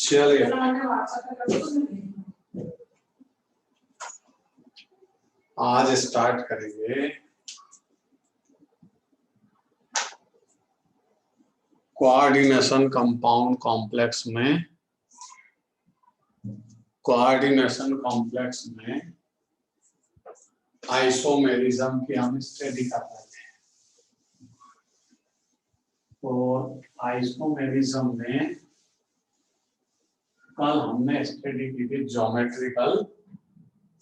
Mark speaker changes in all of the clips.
Speaker 1: चलिए आज स्टार्ट करेंगे कोऑर्डिनेशन कंपाउंड कॉम्प्लेक्स में आइसोमेरिज्म की हम स्टडी कर रहे हैं। और आइसोमेरिज्म में कल हमने स्टडी की थी ज्योमेट्रिकल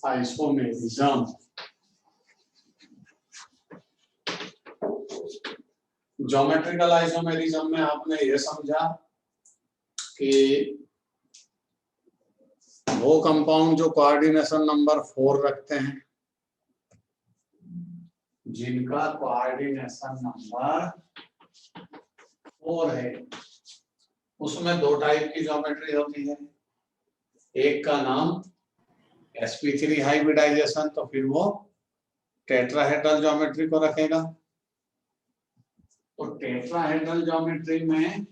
Speaker 1: आइसोमेरिज्म। ज्योमेट्रिकल आइसोमेरिज्म में आपने ये समझा कि वो कंपाउंड जो कोऑर्डिनेशन नंबर 4 रखते हैं, जिनका कोऑर्डिनेशन नंबर 4 है, उसमें दो टाइप की ज्योमेट्री होती है। एक का नाम sp3 हाइब्रिडाइजेशन, तो फिर वो टेट्राहेड्रल ज्योमेट्री को रखेगा। तो टेट्राहेड्रल ज्योमेट्री में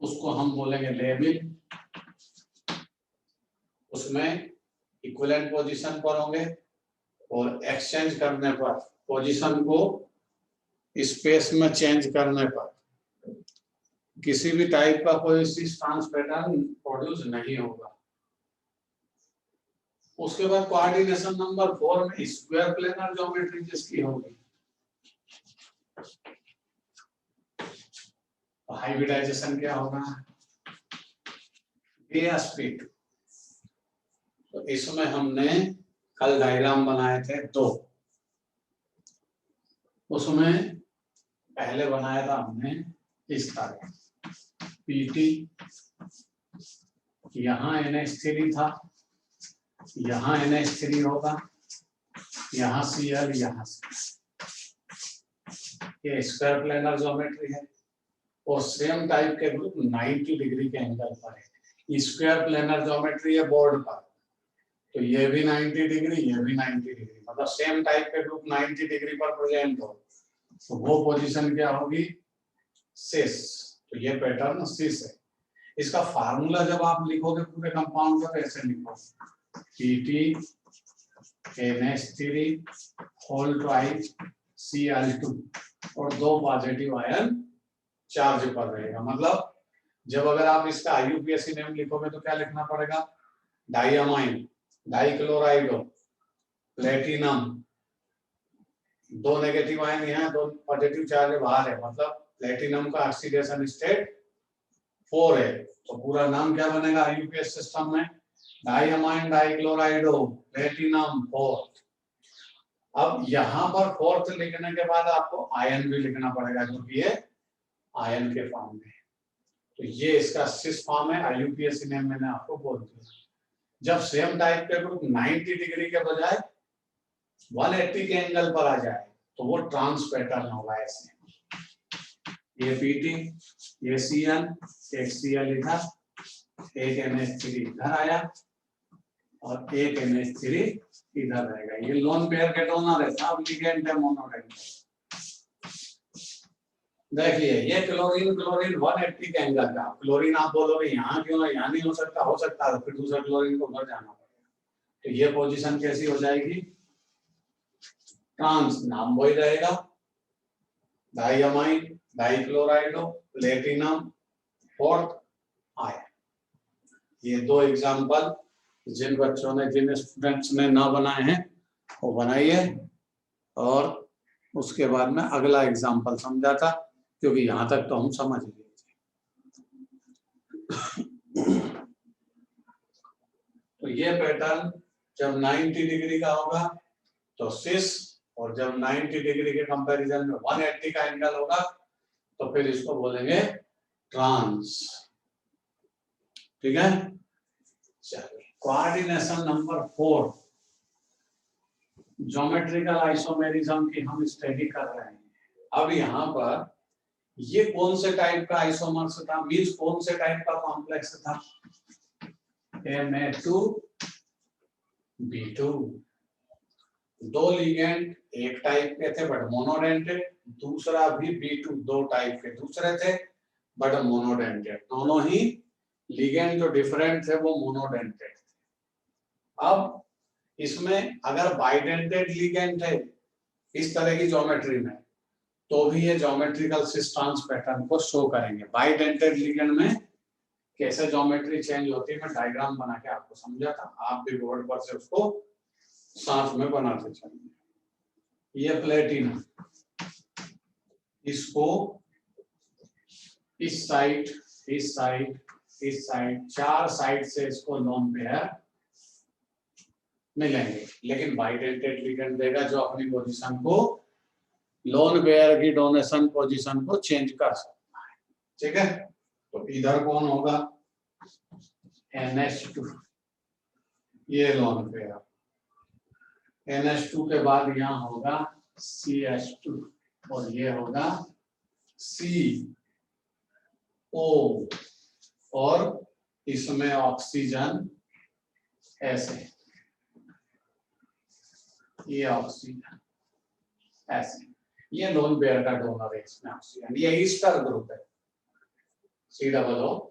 Speaker 1: उसको हम बोलेंगे लेवल। उसमें इक्विवेलेंट पोजीशन पर होंगे और एक्सचेंज करने पर, पोजीशन को स्पेस में चेंज करने पर किसी भी टाइप का कोई सिस ट्रांस पैटर्न प्रोड्यूस नहीं होगा। उसके बाद कोऑर्डिनेशन नंबर 4 में स्क्वायर प्लेनर ज्योमेट्री जिसकी होगी, हाइब्रिडाइजेशन क्या होगा, AsP2। तो इसमें हमने कल डायग्राम बनाए थे 2। उसमें पहले बनाया था हमने इस तरह PT, यहाँ NH3 था, यहाँ NH3 होगा, यहाँ Cl, यहाँ ये स्क्वायर प्लेनर ज्योमेट्री है। और सेम टाइप के ग्रुप 90 डिग्री के एंगल पर है। स्क्वायर प्लेनर ज्योमेट्री है बोर्ड पर, तो ये भी 90 डिग्री, ये भी 90 डिग्री, मतलब सेम टाइप के ग्रुप 90 डिग्री पर प्रेजेंट हो, तो वो पोजीशन क्या होगी, सिस। तो ये पैटर्न सिस है। इसका फार्मूला जब आप लिखोगे पूरे कंपाउंड का, ऐसे लिखो PT NH3 whole twice Cl2 और 2 पॉजिटिव आयन चार्ज पर रहेगा। मतलब जब अगर आप इसका IUPAC नेम लिखोगे तो क्या लिखना पड़ेगा, डाइअमाइन, डाइक्लोराइडो, प्लेटिनम, 2 नेगेटिव आयन यहाँ, 2 पॉजिटिव चार्ज बाहर है, मतलब प्लेटिनम का ऑक्सीडेशन स्टेट 4 है। तो पूरा नाम क्या बनेगा IUPAC सिस्टम में, डाइअमाइन डाइक्लोराइडो प्लेटिनम 4। अब यहाँ पर 4th लिखने के बाद आपको आयन भी लिखना पड़ेगा, क्योंकि ये आयन के फॉर्म में। तो ये इसका सिस फॉर्म है। IUPAC नेम मैंने आपको बोल दिया। जब सेम टाइप के ग्रुप 90 डिग्री के बजाय 180 के एंगल पर आ जाए तो वो ट्रांस पैटर्न होगा। ऐसे ये PT, ये Cl, एक Cl इधर, एक NH3 इधर आया और एक NH3 इधर रहेगा। ये लोन पेयर के डोनर है, सब लिगेंड है मोनोडेंट। देखिए ये क्लोरीन 180 के एंगल का, क्लोरीन आप बोलोगे यहाँ क्यों है, यहाँ नहीं हो सकता है, तो फिर दूसरा क्लोरीन को उधर जाना पड़ेगा। तो ये पोजीशन कैसी हो जाएगी, ट्रांस, नाम वही रहेगा, डाइअमाइन डाइक्लोराइडो प्लेटिनम 4th आयन। ये 2 एग्जांपल जिन बच्चों ने, जिन स्टूडेंट्स ने ना बनाए हैं वो बनाइए, और उसके बाद में अगला एग्जांपल समझाता, क्योंकि यहां तक तो हम समझ लिए थे। तो ये पैटर्न जब 90 डिग्री का होगा तो सिस, और जब 90 डिग्री के कंपैरिजन में 180 का एंगल होगा तो फिर इसको बोलेंगे ट्रांस। ठीक है, चलिए कोऑर्डिनेशन नंबर 4 ज्योमेट्रिकल आइसोमेरिज्म की हम स्टडी कर रहे हैं। अब यहाँ पर ये कौन से टाइप का आइसोमर्स था, मींस कौन से टाइप का कॉम्प्लेक्स था, Ma2B2, 2 लिगेंड एक टाइप के थे बट मोनोडेंटेड, दूसरा भी B2 दो टाइप के दूसरे थे बट मोनोडेंटेड। दोनों ही लिगेंड जो डिफरेंट थे वो मोनोडेंटेड थे। अब इसमें अगर बाइडेंटेड लिगेंड है इस तरह की ज्योमेट्री में, तो भी ये ज्योमेट्रिकल सिस्टेंस पैटर्न को शो करेंगे। बाइडेंटेड लिगेंड में कैसे ज्योमेट्री चेंज होती है मैं डायग्राम बना के आपको समझा था, आप भी बोर्ड पर से उसको साथ में बनाते चलिए। ये प्लेटिनम, इसको इस साइड, इस साइड, इस साइड, चार साइड से इसको लोन पेयर मिलेंगे, लेकिन बाइडेंटेड लिगेंड देगा जो अपनी पोजीशन को, लोन पेयर की डोनेशन पोजीशन को चेंज कर सकता है। ठीक है, तो इधर कौन होगा NH2, ये लोन पेयर। NH2 के बाद यहाँ होगा CH2 और ये होगा CO, और इसमें ऑक्सीजन ऐसे, ये ऑक्सीजन ऐसे, ये लोन पेयर का डोनर है इसमें ऑक्सीजन। ये ईस्टर ग्रुप है COO,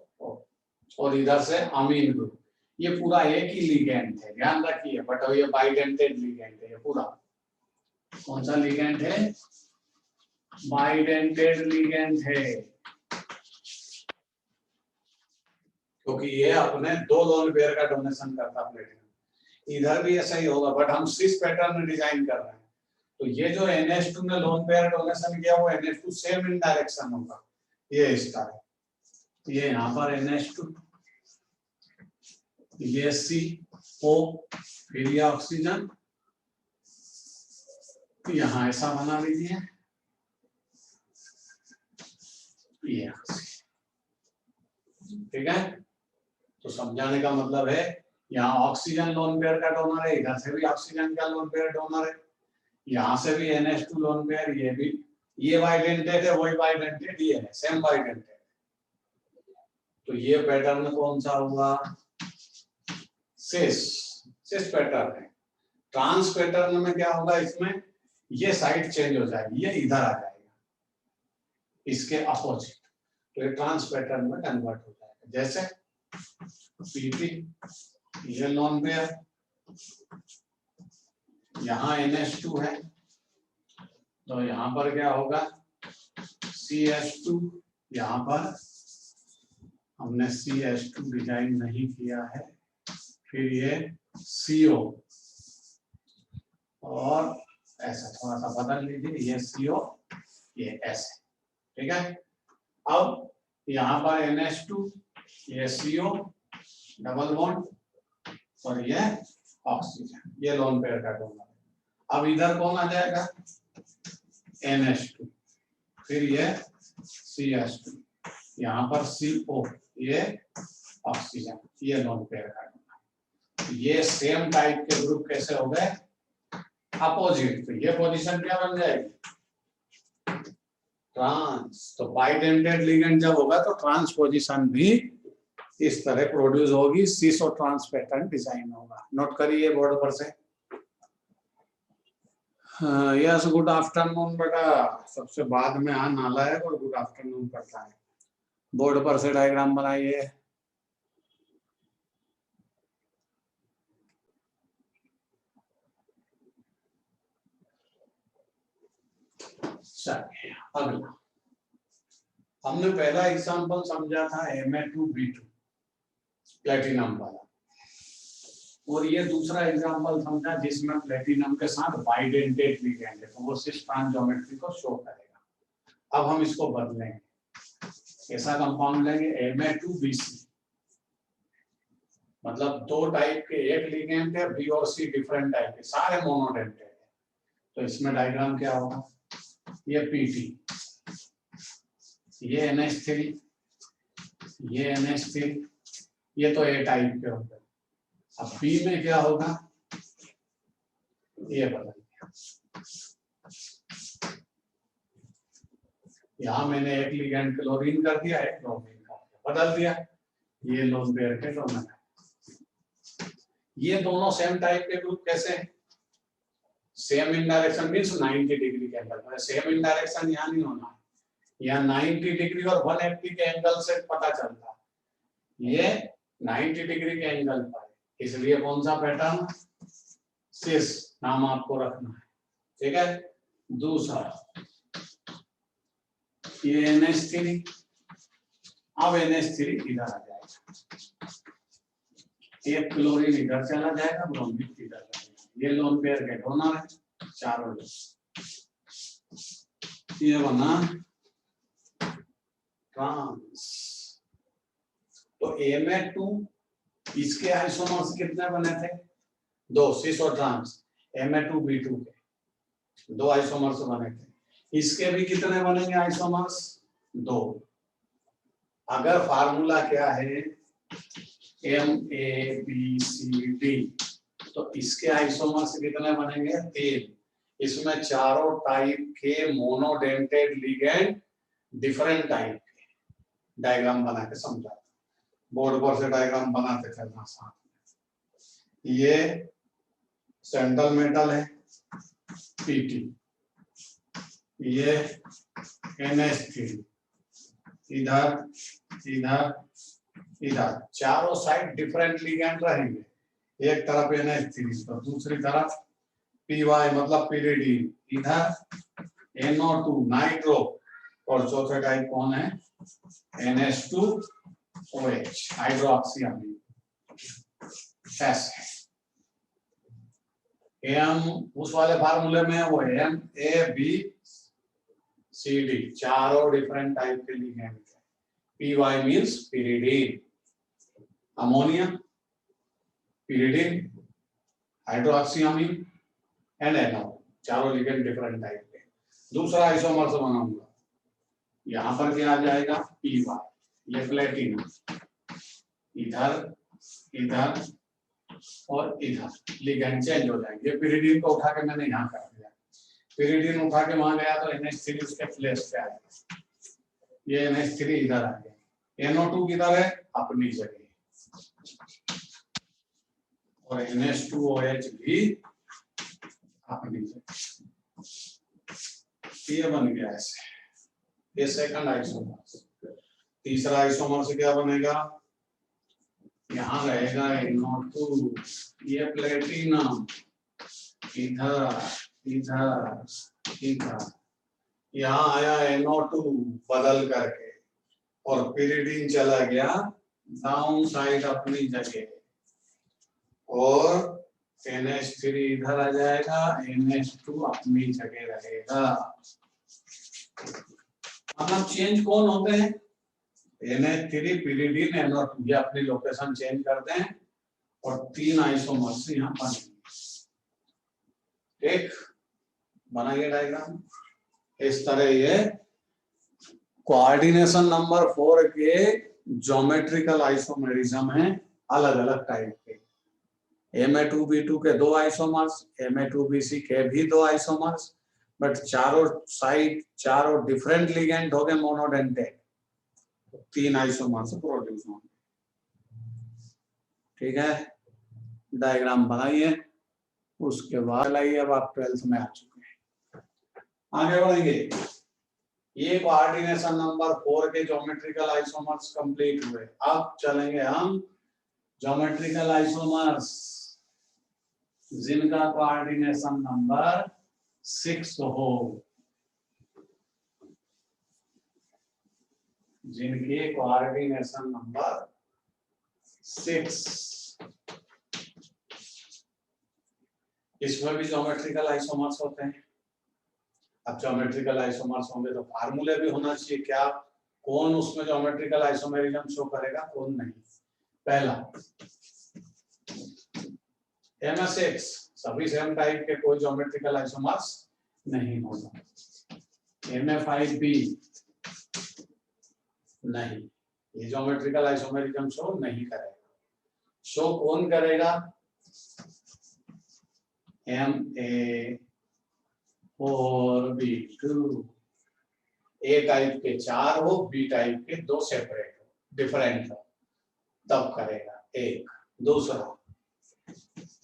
Speaker 1: और इधर से अमीन ग्रुप। ये पूरा एक ही लिगेंड है, ध्यान रखिए, बट ये बाइडेंटेड लिगेंड है। ये पूरा कौन सा लिगेंड है? बाइडेंटेड लिगेंड है, क्योंकि ये अपने दो लोन पेयर का डोनेशन करता प्लेटिनम। इधर भी ऐसा ही होगा, बट हम सिस पैटर्न में डिजाइन कर रहे हैं, तो ये जो NH2 ने लोन पेयर डोनेशन किया वो NH2 सेम इन डायरेक्शन होगा, ये इसका है। ये यहाँ पर NH2, ये CO, फिर ये ऑक्सीजन, यहाँ ऐसा बना लीजिए, ये ठीक है। तो समझाने का मतलब है यहाँ ऑक्सीजन लोन पेयर का डोनर है, इधर से भी ऑक्सीजन का लोन पेयर डोनर है, यहाँ से भी NH2 लोन पेयर, ये भी, ये बाइडेंटेड है, वही बाइडेंटेड ये है, सेम बाइडेंटेड। तो ये पैटर्न कौन सा हुआ? सिस पैटर्न है। ट्रांस पैटर्न में क्या होगा? इसमें ये साइड चेंज हो जाएगी, ये इधर आ जाएगा इसके अपोजिट, तो ये ट्रांस पैटर्न में कन्वर्ट हो जाएगा। जैसे PP, ये लोन पेयर, यहाँ NH2 है, तो यहाँ पर क्या होगा? CH2, यहाँ पर हमने CH2 डिजाइन नहीं किया है, फिर ये CO, और ऐसा थोड़ा सा बदल लीजिए, ये CO, ये ऐसे, ठीक है। अब यहाँ पर NH2, ये CO, डबल बॉन्ड, और ये ऑक्सीजन, ये लोन पेयर का डोनर। अब इधर कौन आ जाएगा? NH2, फिर ये CH2, यहाँ पर CO, ये ऑक्सीजन, ये लोन पेयर का डोनर। ये सेम टाइप के ग्रुप कैसे हो गए? अपोजिट। तो ये पोजीशन क्या बन जाएगी? ट्रांस। तो बाइडेंटेड लिगेंड जब होगा तो ट्रांस पोजीशन भी इस तरह प्रोड्यूस होगी, सिस और ट्रांस पैटर्न डिजाइन होगा। नोट करिए बोर्ड पर से। यस, गुड आफ्टरनून बेटा, सबसे बाद में नालायक और गुड आफ्टरनून करता है। बोर्ड पर से डायग्राम बनाइए। अगला हमने पहला एग्जांपल समझा था Ma2B2 प्लेटिनम वाला, और ये दूसरा एग्जांपल समझा जिसमें प्लेटिनम के साथ बाइडेंटेड लिगेंड है, तो वो सिस ट्रांस ज्योमेट्री को शो करेगा। अब हम इसको बदलेंगे, ऐसा कंपाउंड लेंगे Ma2BC, मतलब दो टाइप के, एक लिगेंड है, B और C डिफरेंट टाइप के, सारे मोनोडेंटेड है। तो इसमें डायग्राम क्या होगा? ये PT, ये NH3, ये NH3, ये तो A टाइप के होते हैं। अब B में क्या होगा? ये बदल गया, यहाँ मैंने एक लिगेंड क्लोरीन कर दिया, एक ब्रोमीन कर दिया, बदल दिया, ये लोन पेयर के डोनर है। ये दोनों सेम टाइप के ग्रुप कैसे हैं? Same in direction means 90 degree के एंगल। सेम इन डायरेक्शन यहाँ नहीं होना, यहाँ 90 डिग्री और 180 के एंगल से पता चलता है ये 90 डिग्री के एंगल पर, इसलिए कौन सा पैटर्न, सिस नाम आपको रखना है, ठीक है। दूसरा ये NH3, अब NH3 इधर आ जाएगा, एक क्लोरीन इधर चला जाएगा, ब्रोमीन इधर जाएगा, ये लोन पेयर के डोनर है चारों, ये बना ट्रांस। तो Ma2 इसके आइसोमर्स कितने बने थे, 2, सिस और ट्रांस, Ma2B2 के 2 आइसोमर्स बने थे, इसके भी कितने बनेंगे आइसोमर्स, 2। अगर फार्मूला क्या है MABCD, तो इसके आइसोमर्स कितने बनेंगे, 3। इसमें चारों टाइप के मोनोडेंटेड लिगेंड डिफरेंट टाइप के, डायग्राम बना के समझा, बोर्ड पर से डायग्राम बनाते चलना साथ में। ये सेंट्रल मेटल है PT, ये NH3, इधर इधर इधर, चारों साइड डिफरेंट लिगेंड रहेंगे, एक तरफ NH3 तो दूसरी तरफ PY मतलब पिरिडीन, इधर NO2 नाइट्रो, और चौथे टाइप कौन है NH2OH हाइड्रोक्सी अमीन। उस वाले फार्मूले में वो MABCD चारों डिफरेंट टाइप के लिगेंड है। PY means pyridine, ammonia, pyridine, hydroxy amine and NO, चारों लिगेंड डिफरेंट टाइप के। दूसरा आइसोमर्स बनाऊंगा, यहाँ पर क्या आ जाएगा PY, ये प्लेटिनम, इधर इधर और इधर लिगेंड चेंज हो जाएंगे। पिरिडीन को उठा के मैंने यहाँ कर दिया, पिरिडीन उठा के वहां गया तो NH3 उसके प्लेस पे आएगा, ये NH3 इधर आ गया, NO2 किधर है अपनी जगह, और NH2OH भी अपनी जगह, ये बन गया ऐसे, ये सेकंड आइसोमर्स। तीसरा आइसोमर्स क्या बनेगा, यहाँ रहेगा NO2, ये प्लेटिनम, इधर इधर इधर, यहाँ आया NO2 बदल करके, और पिरिडीन चला गया डाउन साइड अपनी जगह, और NH3 इधर आ जाएगा, NH2 अपनी जगह रहेगा। मतलब चेंज कौन होते हैं, NH3, पिरिडीन, NO2, ये अपनी लोकेशन चेंज करते हैं, और 3 आइसोमर्स यहाँ बनेंगे। एक बनाइए डायग्राम इस तरह, ये कोऑर्डिनेशन नंबर 4 के ज्योमेट्रिकल आइसोमेरिज्म है, अलग अलग टाइप के। Ma2B2 के 2 आइसोमर्स, Ma2BC के भी 2 आइसोमर्स, बट चारों साइड चारों डिफरेंट लिगेंड हो गए मोनोडेंटेड, 3 आइसोमर्स प्रोड्यूस होंगे। ठीक है, डायग्राम बनाइए, उसके बाद लाइए, अब आप 12th में आ चुके हैं, आगे बढ़ेंगे। ये कोऑर्डिनेशन नंबर 4 के ज्योमेट्रिकल आइसोमर्स कंप्लीट हुए। अब चलेंगे हम ज्योमेट्रिकल आइसोमर्स जिनका कोऑर्डिनेशन नंबर 6 हो, जिनके कोऑर्डिनेशन नंबर 6, इसमें भी ज्योमेट्रिकल आइसोमर्स होते हैं। अब ज्योमेट्रिकल आइसोमर्स होंगे तो फार्मूले भी होना चाहिए, क्या कौन उसमें ज्योमेट्रिकल आइसोमेरिज्म शो करेगा, कौन नहीं। पहला MS6, सभी सेम टाइप के, कोई ज्योमेट्रिकल आइसोमर्स नहीं होगा। MA5B नहीं, ये ज्योमेट्रिकल आइसोमेरिज्म शो नहीं करेगा। शो कौन करेगा, MA4B2, A टाइप के 4 हो, B टाइप के 2 सेपरेट हो, डिफरेंट हो, तब करेगा एक। दूसरा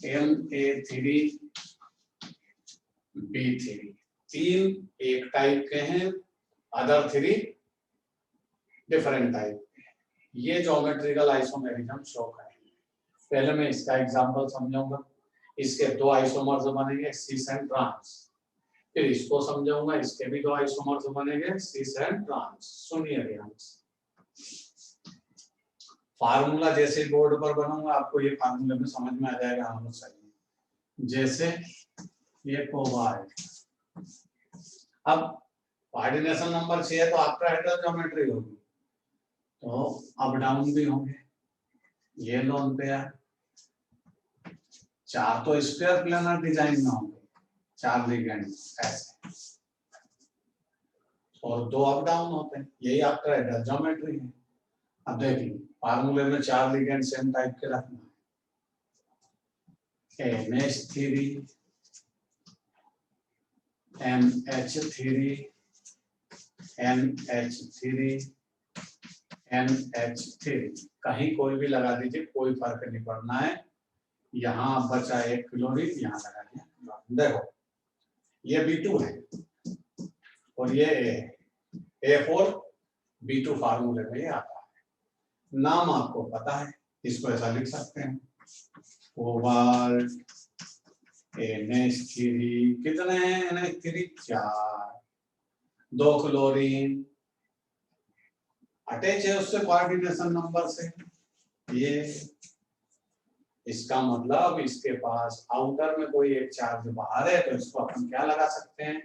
Speaker 1: MA3 B3 तीन एक टाइप के हैं, अदर 3 डिफरेंट टाइप के। ये ज्योमेट्रिकल आइसोमेरिज्म शो करेंगे। पहले मैं इसका एग्जांपल समझाऊंगा। इसके दो आइसोमर्स बनेंगे सिस एंड ट्रांस, फिर इसको समझाऊंगा, इसके भी दो आइसोमर्स बनेंगे सिस एंड ट्रांस। सुनिए ध्यान से, फार्मूला जैसे बोर्ड पर बनाऊंगा आपको ये फार्मूले में समझ में आ जाएगा। हम लोग सही जैसे ये कोबाल्ट, अब कोऑर्डिनेशन नंबर 6 है तो ऑक्टाहेड्रल ज्योमेट्री होगी, तो अप डाउन भी होंगे। ये लोन पेयर 4 तो स्क्वायर प्लेनर डिजाइन में होंगे, 4 लिगेंड ऐसे, और 2 अप डाउन होते हैं, यही ऑक्टाहेड्रल ज्योमेट्री है। अब देखिए फार्मूले में 4 लिगेंड सेम टाइप के रखना है, NH3 MH3 NH3 NH3, कहीं कोई भी लगा दीजिए, कोई फर्क नहीं पड़ना है। यहाँ बचा एक क्लोरीन, यहाँ लगा दिया। देखो ये B2 है और ये A4 B2 फार्मूले में ये आता है। नाम आपको पता है, इसको ऐसा लिख सकते हैं कोबाल्ट NH3, कितने हैं NH3? 4, 2 क्लोरीन अटैच है उससे कोऑर्डिनेशन नंबर से। ये इसका मतलब इसके पास आउटर में कोई एक चार्ज बाहर है, तो इसको अपन क्या लगा सकते हैं?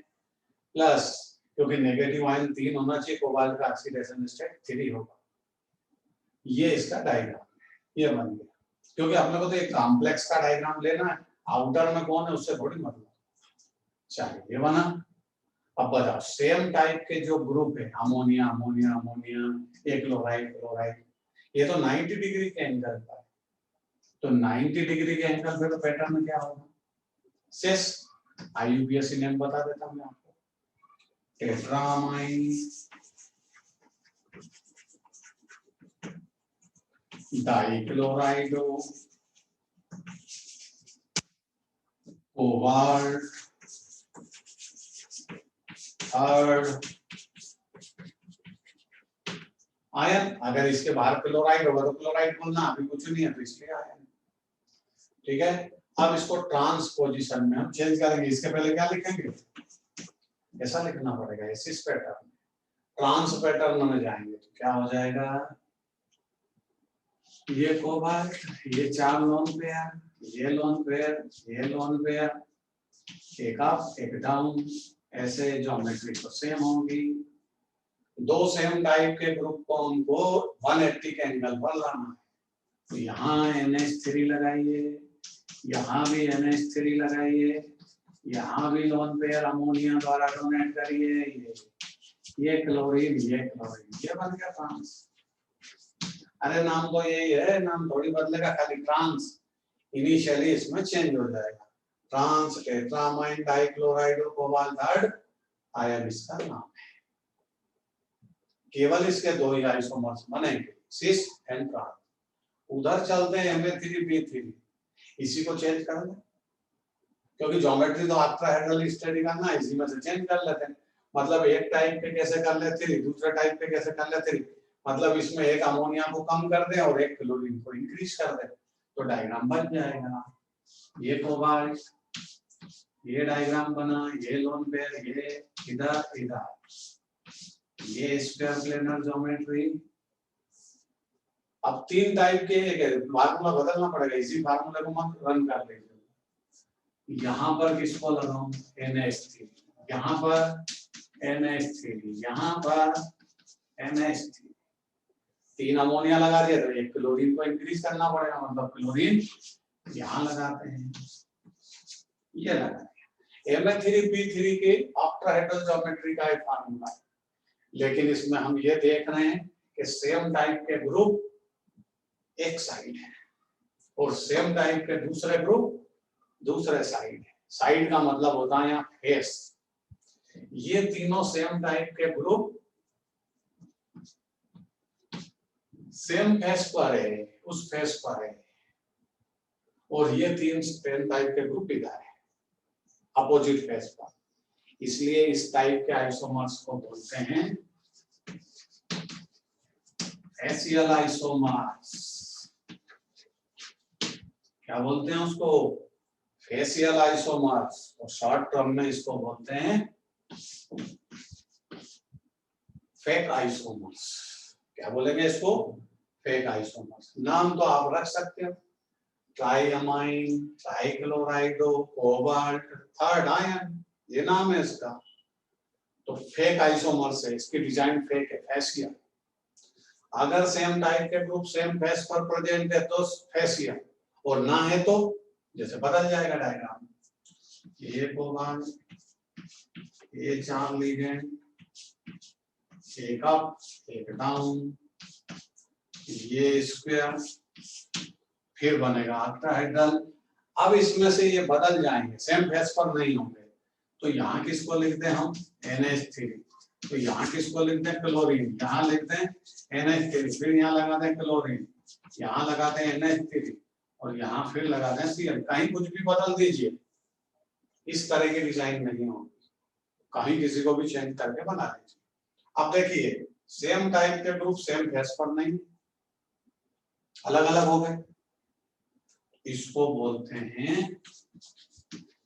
Speaker 1: प्लस, क्योंकि नेगेटिव आयन 3 होना चाहिए, कोबाल्ट का ऑक्सीडेशन स्टेट 3 होगा। ये इसका डायग्राम ये बन गया, क्योंकि अपने को तो एक कॉम्प्लेक्स का डायग्राम लेना है, आउटर में कौन है उससे थोड़ी मतलब। चलिए ये बना। अब बताओ सेम टाइप के जो ग्रुप है, अमोनिया अमोनिया अमोनिया, एक क्लोराइड क्लोराइड, ये तो 90 डिग्री के एंगल पर है, तो 90 डिग्री के एंगल पे तो पैटर्न क्या होगा? सिस, IUPAC नेम बता देता हूं मैं आपको, टेट्रामाइन डाइक्लोराइडो कोबाल्ट थर्ड आयन। अगर इसके बाहर क्लोराइड होगा तो क्लोराइड बोलना, अभी कुछ नहीं है तो इसलिए आयन। ठीक है, अब इसको ट्रांसपोजिशन में हम चेंज करेंगे। इसके पहले क्या लिखेंगे? ऐसा लिखना पड़ेगा, एसिस पैटर्न। ट्रांस पैटर्न में जाएंगे तो क्या हो जाएगा? ये कोबाल्ट, ये 4 लोन पेयर, ये लोन पेयर, ये लोन पेयर, एक अप एक डाउन, ऐसे ज्योमेट्री तो सेम होगी। 2 सेम टाइप के ग्रुप को हमको 180 के एंगल पर लाना है, तो यहाँ NH3 लगाइए, यहाँ भी NH3 लगाइए, यहाँ भी लोन पेयर अमोनिया द्वारा डोनेट करिए, ये क्लोरीन ये क्लोरीन, ये बन गया ट्रांस। अरे नाम तो यही है, नाम थोड़ी बदलेगा, खाली ट्रांस इनिशियली इसमें चेंज हो जाएगा। ट्रांस टेट्रामाइन डाइक्लोराइडो कोबाल्ट थर्ड आयन इसका नाम है। केवल इसके 2 ही आइसोमर्स बनेंगे, सिस एंड ट्रांस। उधर चलते हैं Ma3B3, इसी को चेंज कर लें, क्योंकि ज्योमेट्री तो ऑक्टाहेड्रल स्टडी करना, इसी में से चेंज कर लेते हैं। मतलब एक टाइप पे कैसे कर ले 3, दूसरे टाइप पे कैसे कर ले 3, मतलब इसमें एक अमोनिया को कम कर दें और एक क्लोरीन को इंक्रीज कर दें, तो डायग्राम बन जाएगा। ये कोबाल्ट, ये डायग्राम बना, ये लोन पेयर, ये इधर इधर, ये स्क्वायर प्लेनर ज्योमेट्री। अब 3 टाइप के फार्मूला बदलना पड़ेगा, इसी फार्मूले को मत रन कर लीजिए। यहाँ पर किसको लगाऊं? NH3, यहाँ पर NH3, यहाँ पर NH3, 3 अमोनिया लगा दिया तो एक क्लोरीन को इंक्रीज करना पड़ेगा, मतलब क्लोरीन यहाँ लगाते हैं, ये लगा दिया। Ma3B3 के ऑक्टाहेड्रल ज्योमेट्री का एक फार्मूला है, लेकिन इसमें हम ये देख रहे हैं कि सेम टाइप के ग्रुप एक साइड है और सेम टाइप के दूसरे ग्रुप दूसरे साइड है। साइड का मतलब होता है यहाँ फेस। ये तीनों सेम टाइप के ग्रुप सेम फेस पर है, उस फेस पर है, और ये 3 सेम टाइप के ग्रुप इधर है। अपोजिट फेस पर, इसलिए इस टाइप के आइसोमर्स को बोलते हैं फेसियल आइसोमर्स। क्या बोलते हैं उसको? Facial isomers. और शॉर्ट टर्म में इसको बोलते हैं फेक आइसोमर्स। क्या बोलेंगे इसको? Fake isomers. नाम तो आप रख सकते हो, ट्राइअमाइन, ट्राइक्लोराइडो, कोबाल्ट, थर्ड आयन, ये नाम है इसका। तो फेक आइसोमर्स है, इसकी डिजाइन फेक है, फेसियल। अगर सेम टाइप के ग्रुप सेम फेस पर प्रेजेंट है तो फेसियल, और ना है तो जैसे बदल जाएगा डायग्राम। ये कोबाल्ट, ये 4 लिगेंड, एक अप एक डाउन, ये स्क्वायर, फिर बनेगा ऑक्टाहेड्रल। अब इसमें से ये बदल जाएंगे, सेम फेस पर नहीं होंगे, तो यहाँ किसको लिखते हैं हम? NH3। तो यहाँ किसको लिखते हैं? क्लोरीन। यहाँ लिखते हैं NH3, फिर यहाँ लगाते हैं क्लोरीन, यहाँ लगाते हैं NH3, और यहाँ फिर लगाते हैं Cl। कहीं कुछ भी बदल दीजिए, इस तरह की डिजाइन नहीं होगी, कहीं किसी को भी चेंज करके बना दीजिए। अब देखिए, सेम टाइप के ग्रुप सेम फेस पर नहीं, अलग अलग हो गए, इसको बोलते हैं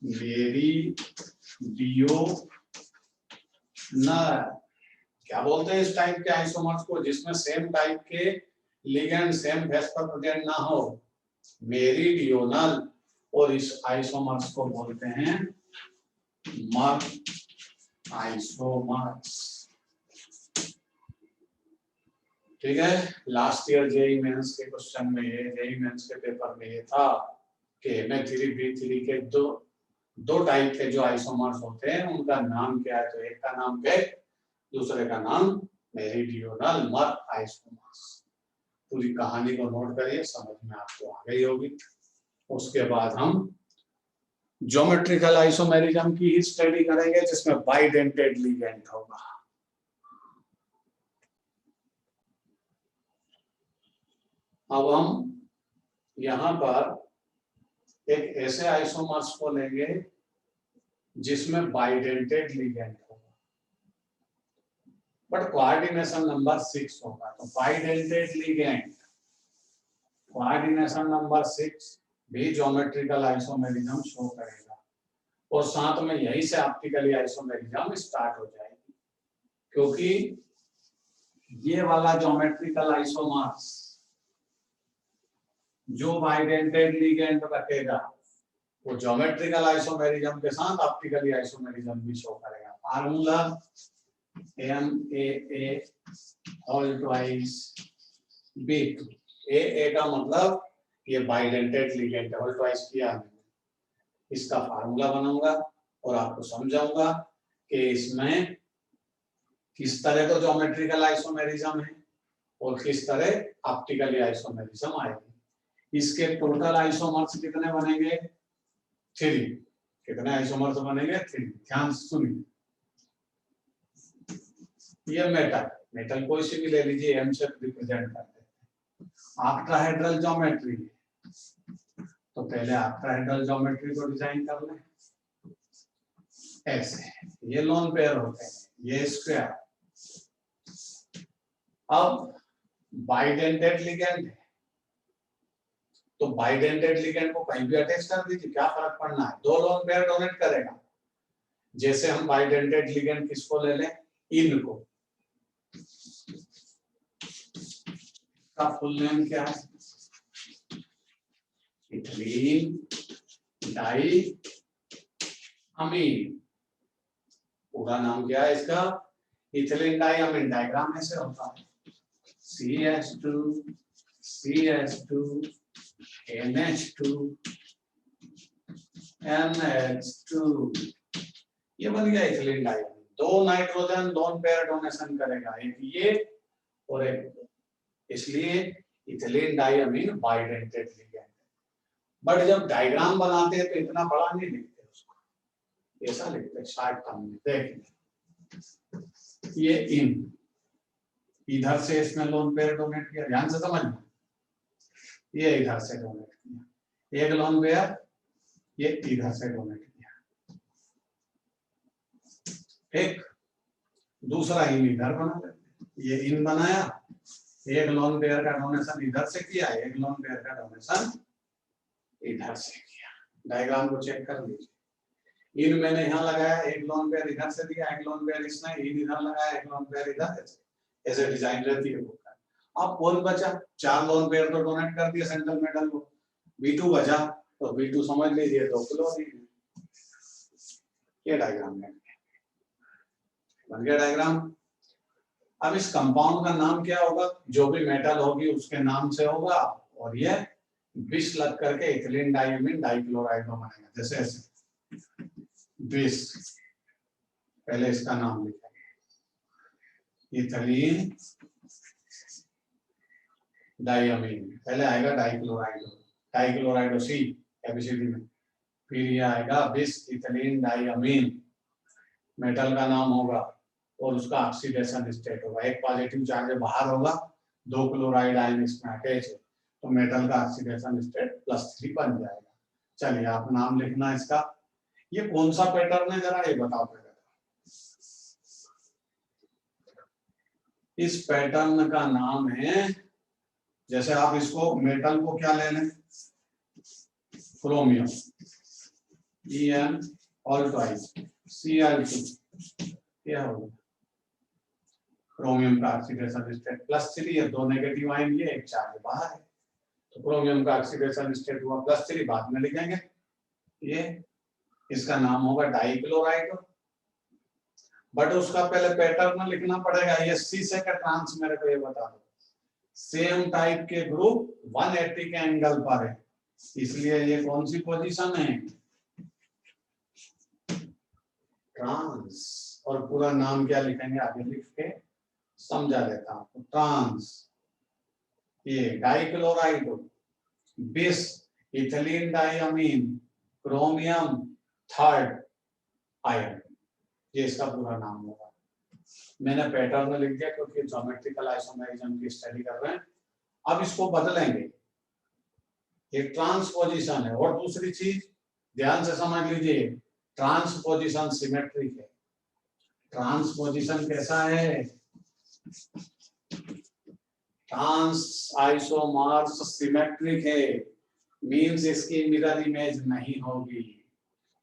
Speaker 1: मेरिडियोनल। क्या बोलते हैं इस टाइप के आइसोमर्स को जिसमें सेम टाइप के लिगेंड सेम फेस पर प्रेजेंट ना हो? मेरिडियोनल। और इस आइसोमर्स को बोलते हैं मर आइसोमर्स। ठीक है। लास्ट ईयर जेई मेंस के क्वेश्चन में, जेई मेंस के पेपर में ये था कि Na3B3 के दो टाइप के जो आइसोमर्स होते हैं उनका नाम क्या है? तो एक का नाम बेक, दूसरे का नाम मेरिडियोनल मर आइसोमर्स। पूरी कहानी को नोट करिए, समझ में आपको आ गई होगी। उसके बाद हम ज्योमेट्रिकल आइसोमेरिज्म की ही स्टडी करेंगे जिसमें बाइडेंटेड लिगेंड होगा। अब हम यहाँ पर एक ऐसे आइसोमर्स को लेंगे जिसमें बाइडेंटेड लिगेंड होगा, बट कोऑर्डिनेशन नंबर 6 होगा। तो बाइडेंटेड लिगेंड, कोऑर्डिनेशन नंबर 6 भी ज्योमेट्रिकल आइसोमेरिज्म शो करेगा, और साथ में यहीं से ऑप्टिकली आइसोमेरिज्म स्टार्ट हो जाएगी, क्योंकि ये वाला ज्योमेट्रिकल आइसोमर्स जो बाइडेंटेड लिगेंड रखेगा वो ज्योमेट्रिकल आइसोमेरिज्म के साथ ऑप्टिकली आइसोमेरिज्म भी शो करेगा। Formula MAA whole twice B2। AA का मतलब ये बाइडेंटेड लिगेंड, होल ट्वाइस किया मैंने, इसका फार्मूला बनाऊंगा और आपको समझाऊंगा कि इसमें किस तरह का ज्योमेट्रिकल आइसोमेरिज्म है और किस तरह ऑप्टिकली आइसोमेरिज्म आएगी। इसके टोटल आइसोमर्स कितने बनेंगे? 3। कितने आइसोमर्स बनेंगे? 3। ध्यान से सुनिए। ये मेटल कोई सी भी ले लीजिए, M से रिप्रेजेंट करते हैं। ऑक्टाहेड्रल ज्योमेट्री, तो पहले ऑक्टाहेड्रल ज्योमेट्री को डिजाइन कर लें ऐसे। ये लोन पेयर होते हैं, ये स्क्वायर। अब बाइडेंटेड लिगेंड है, तो बाइडेंटेड लिगेंड को कहीं भी अटैच कर दीजिए, क्या फर्क पड़ना है? 2 लोन पेयर डोनेट करेगा। जैसे हम बाइडेंटेड लिगेंड किसको ले लें? इन को। का फुल नेम क्या है? इथिलीन डाई अमीन। पूरा नाम क्या है इसका? इथिलीन डाई अमीन। डायग्राम ऐसे होता है, CH2 CH2 NH2 NH2, ये बन गया ethylene di. 2 nitrogen lone pair donation करेगा, एक ये और एक, इसलिए ethylene diamine bidentate ligand. But जब डायग्राम बनाते हैं तो इतना बड़ा नहीं लिखते उसको, ऐसा लिखते हैं शॉर्ट टर्म में। देखिए ये इन, इधर से इसमें लोन पेयर डोनेट किया, ध्यान से समझना, ये इधर से डोनेट किया, एक लोन पेयर ये इधर से डोनेट किया, एक दूसरा इन इधर बना लेते, ये इन बनाया, एक लोन पेयर का डोनेशन इधर से किया, एक लोन पेयर का डोनेशन इधर से किया। डायग्राम को चेक कर लीजिए, इन मैंने यहाँ लगाया, एक लोन पेयर इधर से दिया, एक लोन पेयर इसने, इन इधर लगाया, एक लोन पेयर इधर, ऐसे डिजाइन रहती है बुक का। अब कौन बचा, 4 लोन पेयर तो डोनेट कर दिया सेंट्रल मेटल को, B2 बचा, तो B2 समझ लीजिए 2 क्लोरीन। ये डायग्राम बन गया डायग्राम। अब इस कंपाउंड का नाम क्या होगा, जो भी मेटल होगी उसके नाम से होगा, और ये विष लग करके इथिलीन डाइमीन डाइक्लोराइड बनेगा। जैसे ऐसे विष, पहले इसका नाम लिखेंगे इथिलीन डाइमीन, पहले आएगा डाइक्लोराइड, डाइक्लोराइड सी एबीसीडी में, फिर ये आएगा विष इथिलीन डाइमीन, मेटल का नाम होगा, और उसका ऑक्सीडेशन स्टेट होगा, एक पॉजिटिव चार्ज बाहर होगा, 2 क्लोराइड आयन इसमें अटैच है, तो मेटल का ऑक्सीडेशन स्टेट +3 बन जाएगा। चलिए आप नाम लिखना इसका। ये कौन सा पैटर्न है जरा ये बताओ पहले। इस पैटर्न का नाम है, जैसे आप इसको मेटल को क्या ले लें, chromium, En all twice Cl2, क्या होगा क्रोमियम का ऑक्सीडेशन स्टेट +3 है, 2 नेगेटिव आयन ये, एक चार्ज बाहर है, तो क्रोमियम का ऑक्सीडेशन स्टेट हुआ +3, बाद में लिखेंगे। ये इसका नाम होगा डाइक्लोराइड, बट उसका पहले पैटर्न लिखना पड़ेगा। ये सी से का ट्रांस, मेरे को ये बता दो, सेम टाइप के ग्रुप 180 के एंगल पर है, इसलिए ये कौन सी पोजीशन है, ट्रांस। और पूरा नाम क्या लिखेंगे आगे लिख के समझा देता हूं, ट्रांस। ये डाइक्लोराइड, बिस ethylene diamine, chromium 3rd ion, ये इसका पूरा नाम होगा। मैंने पैटर्न लिख दिया क्योंकि ज्योमेट्रिकल आइसोमेरिज्म की स्टडी कर रहे हैं। अब इसको बदलेंगे, एक ट्रांसपोजिशन है, और दूसरी चीज ध्यान से समझ लीजिए, ट्रांसपोजिशन सिमेट्रिक है। ट्रांसपोजिशन कैसा है, ट्रांस आइसोमर्स सिमेट्रिक है, मींस इसकी मिरर इमेज नहीं होगी,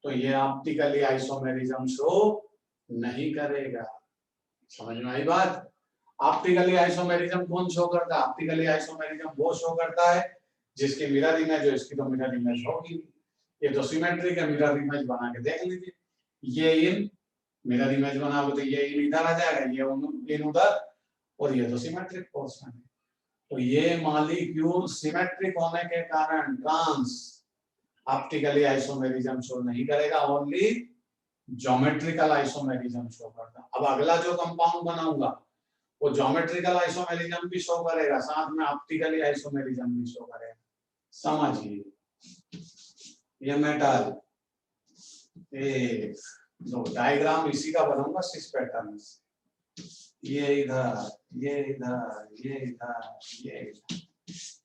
Speaker 1: तो ये ऑप्टिकली आइसोमेरिज्म शो नहीं करेगा। समझ में आई बात। ऑप्टिकली आइसोमेरिज्म कौन शो करता है, ऑप्टिकली आइसोमेरिज्म वो शो करता है जिसकी मिरर इमेज हो, इसकी तो मिरर इमेज होगी। ये तो सिमेट्रिक है, मिरर इमेज बना के देख लीजिए, ये इन मिरर इमेज बनाओगे तो ये इन इधर आ जाएगा, ये इन उधर, और ये तो सिमेट्रिक पोर्शन है। तो ये मॉलिक्यूल सिमेट्रिक होने के कारण ट्रांस ऑप्टिकली आइसोमेरिज्म शो नहीं करेगा, ओनली ज्योमेट्रिकल आइसोमेरिज्म शो करता। अब अगला जो कंपाउंड बनाऊंगा वो ज्योमेट्रिकल आइसोमेरिज्म भी शो करेगा, साथ में ऑप्टिकली आइसोमेरिज्म भी शो करेगा। समझिए, ये मेटल एक दो डायग्राम इसी का बनाऊंगा सिक्स पैटर्न से, ये इधर, ये इधर, ये इधर, ये इधर,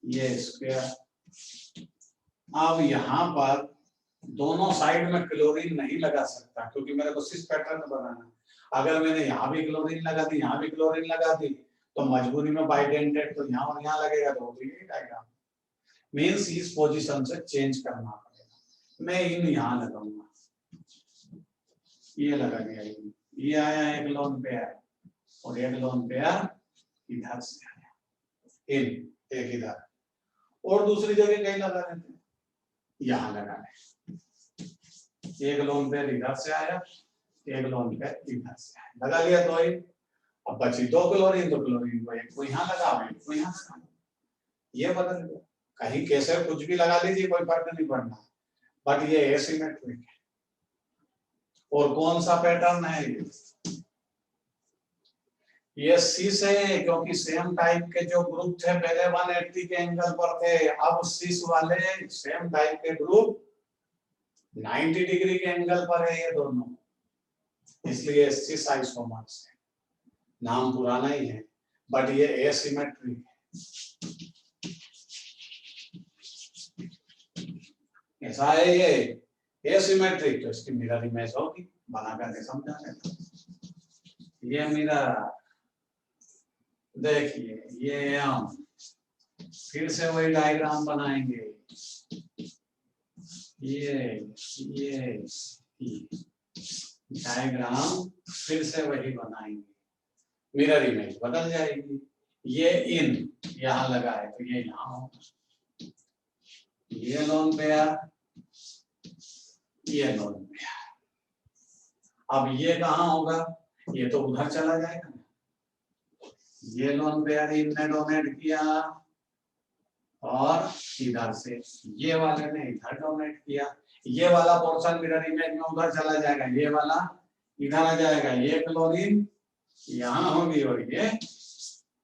Speaker 1: ये स्क्वायर। अब यहाँ पर दोनों साइड में क्लोरीन नहीं लगा सकता क्योंकि मेरे को सिक्स पैटर्न बनाना है। अगर मैंने यहाँ भी क्लोरीन लगा दी, यहाँ भी क्लोरीन लगा दी, तो मजबूरी में बाइडेंटेड तो यहाँ और यहाँ लगेगा, तो ये डायग्राम मींस इस पोजीशन से चेंज करना पड़ेगा। मैं इन यहाँ लगाऊंगा, ये लगा दिया, ये आया एक लोन पेयर और एक लोन पेयर इधर से आया, इन एक इधर, और दूसरी जगह कहीं लगा देते हैं, यहाँ लगा दें, एक लोन पेयर इधर से आया, एक लोन पेयर इधर से आया, लगा लिया तो ही। अब बची दो क्लोरीन, तो क्लोरीन को एक को यहाँ लगा, एक को यहाँ लगा, ये बदल दो, कहीं कैसे कुछ भी लगा लीजिए, कोई फर्क नहीं पड़ना, बट ये एसिमेट्रिक है। और कौन सा पैटर्न है ये सिस है, क्योंकि सेम टाइप के जो ग्रुप थे पहले 180 के एंगल पर थे, अब सिस वाले सेम टाइप के ग्रुप 90 डिग्री के एंगल पर है ये दोनों, इसलिए सिस आइसोमर्स है। नाम पुराना ही है बट ये एसिमेट्रिक है। ऐसा है ये एसिमेट्रिक, तो इसकी मिरर इमेज होगी, बना करके समझा देता। ये मिरर, देखिए ये हम फिर से वही डायग्राम बनाएंगे, ये डायग्राम फिर से वही बनाएंगे, मिरर इमेज बदल जाएगी। ये इन यहाँ लगा है तो ये यहाँ होगा, ये लोन पेयर, ये लोन पेयर। अब ये कहाँ होगा, ये तो उधर चला जाएगा। ये लोन पेयर इनने डोनेट किया और इधर से ये वाले ने इधर डोनेट किया, ये वाला पोर्शन मिरर इमेज में उधर चला जाएगा, ये वाला इधर आ जाएगा, ये क्लोरीन यहाँ होगी और ये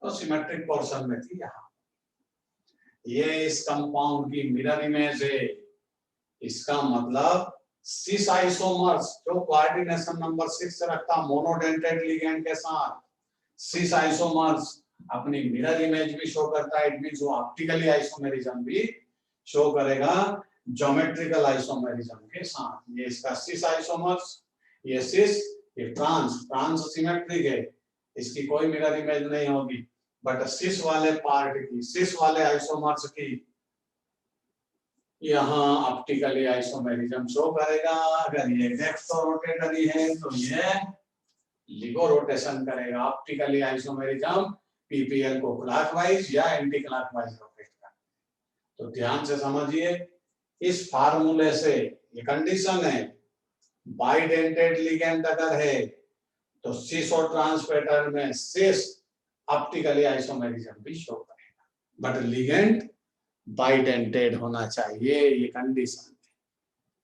Speaker 1: तो सिमेट्रिक पोर्शन में थी यहाँ। ये इस कंपाउंड की मिरर इमेज है। इसका मतलब सिस आइसोमर्स जो कोऑर्डिनेशन नंबर 6 रखता मोनोडेंटेड लिगेंड के साथ, सिस आइसोमर्स अपनी मिरर इमेज भी शो करता है। इट मींस वो ऑप्टिकली आइसोमेरिज्म भी शो करेगा ज्योमेट्रिकल आइसोमेरिज्म के साथ। ये इसका सिस आइसोमर्स, ये सिस, ये ट्रांस सिमेट्रिक है, इसकी कोई मिरर इमेज नहीं होगी, बट सिस वाले पार्ट की, सिस वाले आइसोमर्स की यहाँ ऑप्टिकली आइसोमेरिज्म शो करेगा। अगर ये लेफ्ट रोटेटरी है तो ये लिगो रोटेशन करेगा। ऑप्टिकली आइसोमेरिज्म पीपीएल को क्लॉकवाइज या एंटी क्लॉकवाइज रोटेट करता है। तो ध्यान से समझिए, इस फार्मूले से ये कंडीशन है, बाइडेंटेड लिगेंड अगर है तो सिस और ट्रांस पैटर्न में सिस ऑप्टिकली आइसोमेरिज्म भी शो करेगा, बट लिगेंड बाइडेंटेड होना चाहिए, ये कंडीशन है।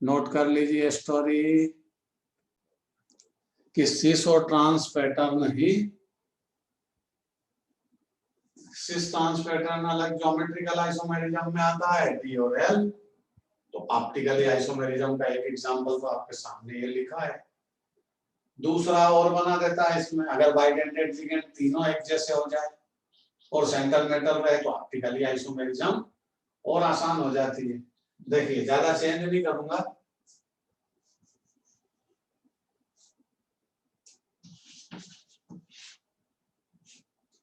Speaker 1: नोट कर लीजिए स्टोरी कि सिस और ट्रांस पैटर्न ही, सिस ट्रांस पैटर्न अलग ज्योमेट्रिकल आइसोमेरिज्म में आता है, डी और एल। तो ऑप्टिकली आइसोमेरिज्म का एक एग्जांपल तो आपके सामने ये लिखा है। दूसरा और बना देता है इसमें, अगर बाइडेंटेड लिगेंड तीनों एक जैसे हो जाए और सेंट्रल मेटल रहे तो ऑप्टिकली आइसोमेरिज्म और आसान हो जाती है। देखिए ज्यादा चेंज नहीं करूंगा,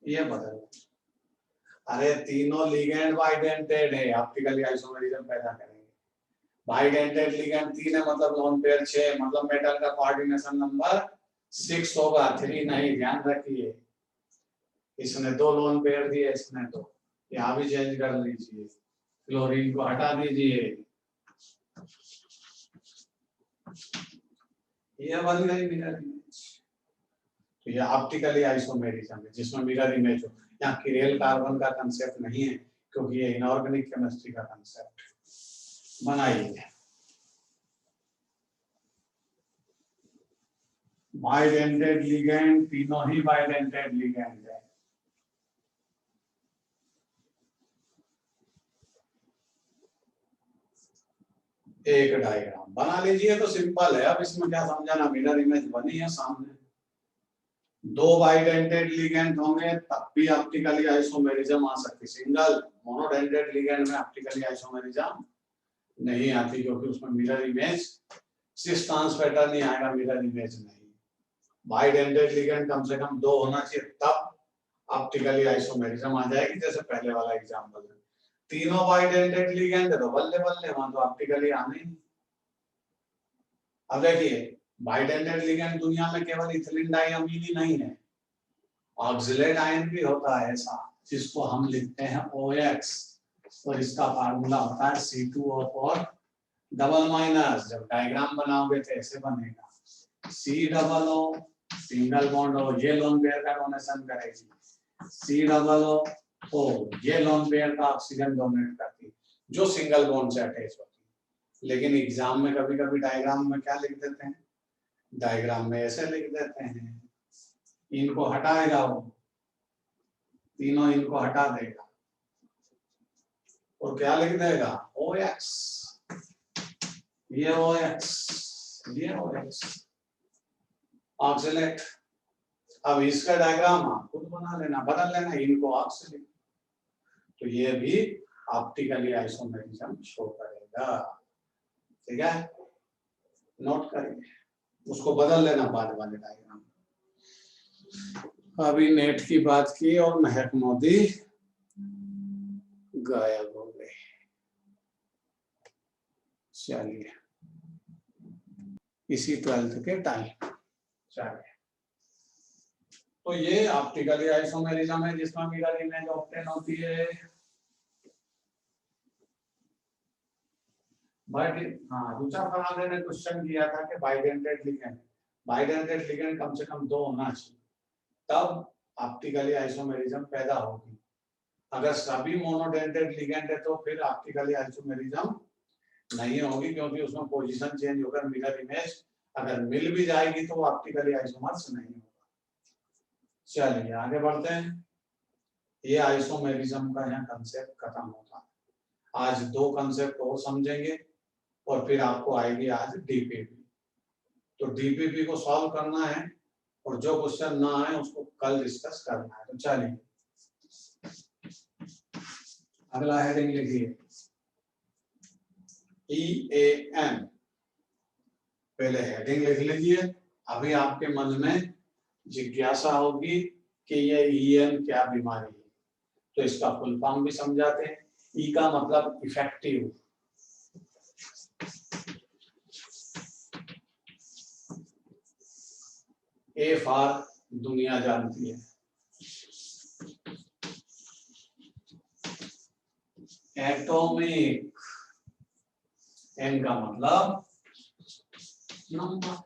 Speaker 1: ये बदल, अरे तीनों लिगेंड बाइडेंटेड है, ऑप्टिकली आइसोमेरिज्म पैदा करेंगे। बाइडेंटेड लिगेंड 3 है मतलब लोन पेयर 6, मतलब मेटल का कोऑर्डिनेशन नंबर 6 होगा, 3 नहीं, ध्यान रखिए। इसने 2 लोन पेयर दिए, इसने तो यहाँ भी चेंज कर लीजिए, क्लोरीन को हटा दीजिए, ये बन गई मिरर इमेज। तो ये ऑप्टिकली आइसोमेरिज्म है जिसमें मिरर इमेज हो। यहाँ किरेल कार्बन का कंसेप्ट नहीं है क्योंकि ये इनऑर्गेनिक केमिस्ट्री का कंसेप्ट बनाइए। बाइडेंटेड लिगेंड, तीनों ही बाइडेंटेड लिगेंड है। एक डायग्राम बना लीजिए तो सिंपल है, अब इसमें क्या समझाना, मिरर इमेज बनी है सामने, 2 बाइडेंटेड लिगेंड होंगे तब भी ऑप्टिकली आइसोमेरिज्म आ सकती, सिंगल मोनोडेंटेड लिगेंड में ऑप्टिकली आइसोमेरिज्म नहीं आती क्योंकि उसमें mirror image cis trans pattern नहीं आएगा, मिरर इमेज नहीं। बाइडेंटेड लिगेंड कम से कम 2 होना चाहिए तब ऑप्टिकली आइसोमेरिज्म आ जाएगी, जैसे पहले वाला एग्जांपल है। तीनों बाइडेंटेड लिगेंड है तो बल्ले बल्ले वहां तो ऑप्टिकली आने ही। अब देखिए बाइडेंटेड लिगेंड दुनिया में केवल इथिलीन डाइअमीन ही नहीं है, ऑक्सिलेट आयन भी होता है ऐसा, जिसको हम लिखते हैं OX, और इसका फार्मूला होता है C2O और डबल माइनस। जब डायग्राम बनाओगे तो ऐसे बनेगा, C_O सिंगल बॉन्ड हो, ये लोन पेयर का डोनेशन करेगी, C_O ये लोन पेयर का ऑक्सीजन डोनेट करती, जो सिंगल बॉन्ड से अटैच होती है। लेकिन एग्जाम में कभी कभी डायग्राम में क्या लिख देते हैं, डायग्राम में ऐसे लिख देते हैं, इनको हटाएगा वो, तीनों इनको हटा देगा और क्या लिख देगा OX, ये OX, ये OX ऑक्सिलेट। अब इसका डायग्राम आप खुद बना लेना, बदल लेना, इनको ऑक्सिलेट, तो ये भी ऑप्टिकली आइसोमेरिज्म शो करेगा। ठीक है, नोट करिए, उसको बदल लेना बाद वाले डायग्राम। अभी नेट की बात की और महक मोदी गायब हो गए। चलिए, इसी 12th के टाइम। चलिए, तो ये ऑप्टिकली आइसोमेरिज्म है जिसमें मिरर इमेज ऑब्टेन होती है। बट हाँ, रुचा फरांदे ने क्वेश्चन किया था कि बाइडेंटेड लिगेंड कम से कम 2 होना चाहिए, तब ऑप्टिकली आइसोमेरिज्म पैदा होगी। अगर सभी मोनोडेंटेड लिगेंड है तो फिर ऑप्टिकली आइसोमेरिज्म नहीं होगी, क्योंकि उसमें पोजीशन चेंज होकर मिरर इमेज अगर मिल भी जाएगी तो ऑप्टिकली आइसोमर्स नहीं होगा। चलिए आगे बढ़ते हैं। ये आइसोमेरिज्म का यहाँ कंसेप्ट खत्म होता है। आज 2 कंसेप्ट और समझेंगे और फिर आपको आएगी आज डीपीपी। तो डीपीपी को सॉल्व करना है और जो क्वेश्चन ना आए उसको कल डिस्कस करना है। तो चलिए अगला हेडिंग लिखिए, EAN। पहले हेडिंग लिख लीजिए। अभी आपके मन में जिज्ञासा होगी कि ये EAN क्या बीमारी है, तो इसका फुल फॉर्म भी समझाते हैं। ई का मतलब इफेक्टिव, ए फॉर दुनिया जानती है, एटॉमिक, एन का मतलब नंबर,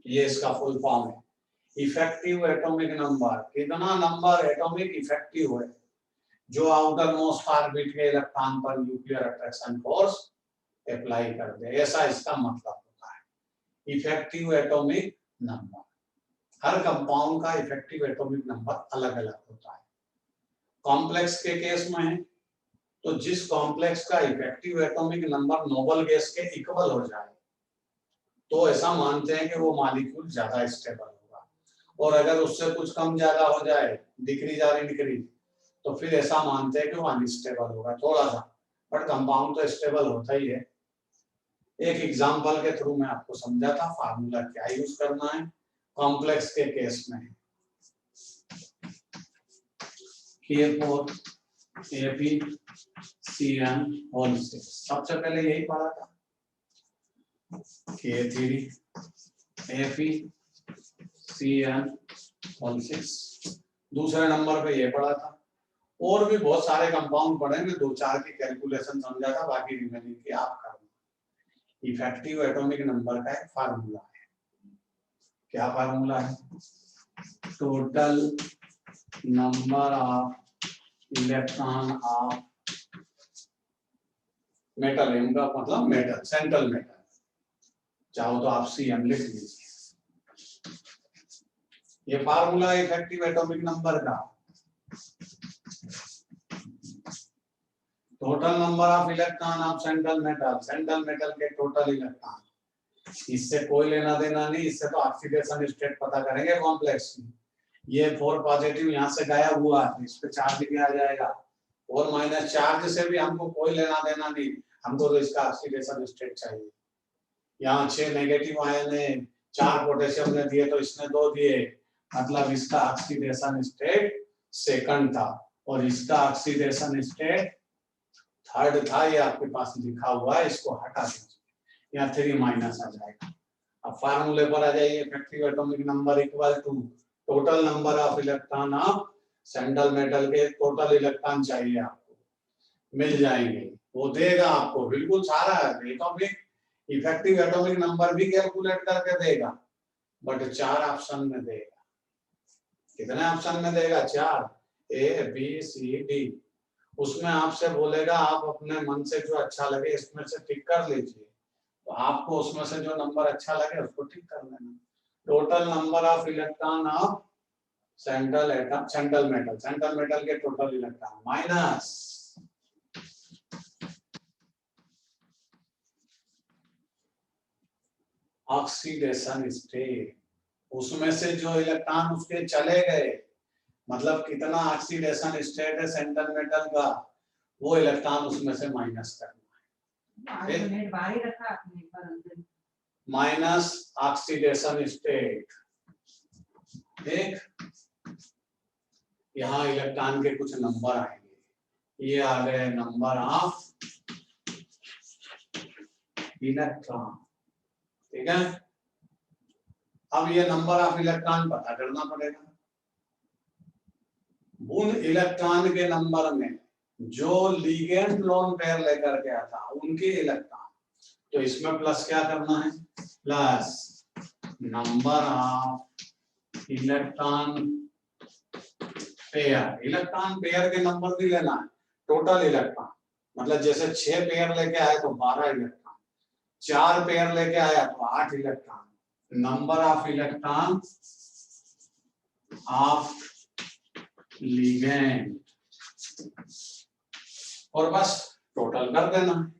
Speaker 1: ये इसका फुल फॉर्म है। इफेक्टिव एटॉमिक नंबर, कितना नंबर एटॉमिक इफेक्टिव है जो आउटर मोस्ट ऑर्बिट के इलेक्ट्रॉन पर न्यूक्लियर अट्रैक्शन फोर्स अप्लाई कर दे, ऐसा इसका मतलब होता है इफेक्टिव एटॉमिक नंबर। हर कंपाउंड का इफेक्टिव एटॉमिक नंबर अलग अलग होता है। कॉम्प्लेक्स के केस में तो जिस कॉम्प्लेक्स का effective atomic number noble gas के इक्वल हो जाए तो ऐसा मानते हैं कि वो मॉलिक्यूल ज्यादा स्टेबल होगा, और अगर उससे कुछ कम ज्यादा हो जाए, डिक्रीज और इंक्रीज, तो फिर ऐसा मानते हैं कि वो अनस्टेबल होगा थोड़ा सा, बट कंपाउंड तो स्टेबल होता ही है। एक एग्जांपल के थ्रू मैं आपको समझा था फार्मूला क्या यूज करना है कॉम्प्लेक्स के केस में। K4 APCN होल 6, सबसे पहले यही पढ़ा था। K3 APCN होल 6, दूसरे नंबर पे ये पढ़ा था। और भी बहुत सारे कंपाउंड पढ़ेंगे, 2-4 की कैलकुलेशन समझा था, बाकी रिमेनिंग की आप करना। इफेक्टिव एटॉमिक नंबर का एक फार्मूला है। क्या फार्मूला है? Total number of electron of metal, इनका मतलब मेटल, सेंट्रल मेटल, चाहो तो आप CM लिख लीजिए। ये फार्मूला इफेक्टिव एटॉमिक नंबर का। Total number of electron of central metal के टोटल इलेक्ट्रॉन, इससे कोई लेना देना नहीं, इससे तो ऑक्सीडेशन स्टेट पता करेंगे कॉम्प्लेक्स की। ये 4 पॉजिटिव यहाँ से गायब हुआ, इस पे चार्ज भी आ जाएगा, और माइनस चार्ज से भी हमको कोई लेना देना नहीं, हमको तो इसका ऑक्सीडेशन स्टेट चाहिए। यहाँ 6 नेगेटिव आयन है, 4 पोटेशियम ने दिए तो इसने 2 दिए, मतलब इसका ऑक्सीडेशन स्टेट सेकंड था और इसका ऑक्सीडेशन स्टेट थर्ड था। ये आपके पास लिखा हुआ है, इसको हटा दीजिए, यहाँ 3 माइनस आ जाएगा। अब फार्मूले पर आ जाइए, effective atomic number equal to total number of electron of central metal के टोटल इलेक्ट्रॉन चाहिए आपको, मिल जाएंगे, वो देगा आपको बिल्कुल सारा एटॉमिक इफेक्टिव एटॉमिक नंबर भी कैलकुलेट करके देगा, बट 4 ऑप्शन में देगा। कितने ऑप्शन में देगा? 4, ABCD। उसमें आपसे बोलेगा आप अपने मन से जो अच्छा लगे इसमें से टिक कर लीजिए, तो आपको उसमें से जो नंबर अच्छा लगे उसको टिक कर लेना। Total number of electron of central metal के total electron minus oxidation state, उसमें से जो इलेक्ट्रॉन उसके चले गए, मतलब कितना ऑक्सीडेशन स्टेट है सेंट्रल मेटल का, वो इलेक्ट्रॉन उसमें से माइनस करना है। माइनस ऑक्सीडेशन स्टेट, एक यहाँ इलेक्ट्रॉन के कुछ नंबर आएंगे, ये आ गए नंबर ऑफ इलेक्ट्रॉन, ठीक है। अब ये नंबर ऑफ इलेक्ट्रॉन पता करना पड़ेगा। उन इलेक्ट्रॉन के नंबर में जो लिगेंड लोन पेयर लेकर के आता उनके इलेक्ट्रॉन, तो इसमें प्लस क्या करना है, plus number of electron pair. Electron pair के नंबर भी लेना है, टोटल इलेक्ट्रॉन, मतलब जैसे 6 पेयर लेके आए तो 12 इलेक्ट्रॉन, 4 पेयर लेके आया तो 8 electron. Number of electron of ligand, और बस टोटल कर देना,